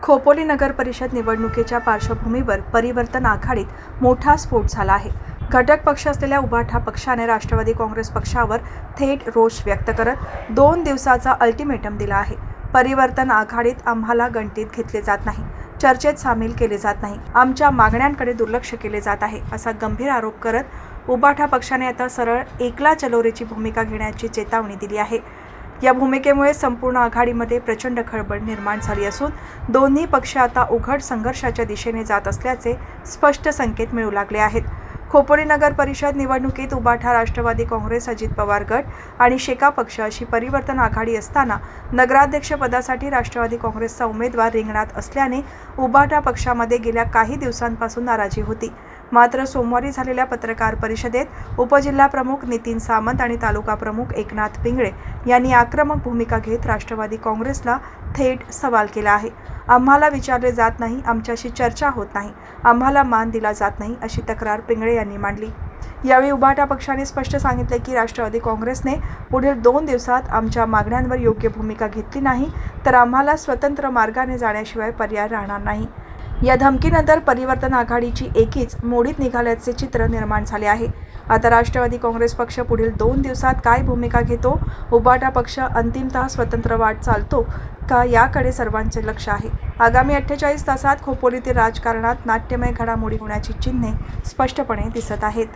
खोपोली नगर परिषद निवडणुकीच्या पार्श्वभूमीवर परिवर्तन आघाडीत मोठा स्फोट झाला आहे. घटक पक्ष असलेल्या उभाठा पक्षाने राष्ट्रवादी काँग्रेस पक्षावर थेट रोष व्यक्त करत 2 दिवसाचा अल्टिमेटम दिला आहे. परिवर्तन आघाडीत आम्हाला गणतीत घेतले जात नाही, चर्चेत सामील केले जात नाही, आमच्या मागण्यांकडे दुर्लक्ष केले जात आहे, असा गंभीर आरोप करत उभाठा पक्षाने आता सरळ एकला चलोरेची भूमिका घेण्याची चेतावणी दिली आहे. या भूमिकेमुळे संपूर्ण आघाडीमध्ये प्रचंड खळबळ निर्माण झाली असून दोन्ही पक्ष आता उघड संघर्षाच्या दिशेने जात असल्याचे स्पष्ट संकेत मिळू लागले आहेत. खोपोली नगर परिषद निवडणुकीत उभाठा, राष्ट्रवादी काँग्रेस, अजित पवार गट आणि शेका पक्ष अशी परिवर्तन आघाडी असताना नगराध्यक्षपदासाठी राष्ट्रवादी काँग्रेसचा उमेदवार रिंगणात असल्याने उभाठा पक्षामध्ये गेल्या काही दिवसांपासून नाराजी होती. मात्र सोमवारी झालेल्या पत्रकार परिषदेत उपजिल्हाप्रमुख नितीन सामंत आणि तालुका प्रमुख एकनाथ पिंगळे यांनी आक्रमक भूमिका घेत राष्ट्रवादी काँग्रेसला थेट सवाल केला आहे. आम्हाला विचारले जात नाही, आमच्याशी चर्चा होत नाही, आम्हाला मान दिला जात नाही, अशी तक्रार पिंगळे यांनी मांडली. यावेळी उभाठा पक्षाने स्पष्ट सांगितले की राष्ट्रवादी काँग्रेसने पुढील 2 दिवसात आमच्या मागण्यांवर योग्य भूमिका घेतली नाही तर आम्हाला स्वतंत्र मार्गाने जाण्याशिवाय पर्याय राहणार नाही. या धमकीनंतर परिवर्तन आघाडीची एकीच मोडीत निघाल्याचे चित्र निर्माण झाले आहे. आता राष्ट्रवादी काँग्रेस पक्ष पुढील 2 दिवसात काय भूमिका घेतो, उभाठा पक्ष अंतिमतः स्वतंत्र वाट चालतो का, याकडे सर्वांचे लक्ष आहे. आगामी 48 तासात खोपोलीतील राजकारणात नाट्यमय घडामोडी होण्याची चिन्हे स्पष्टपणे दिसत आहेत.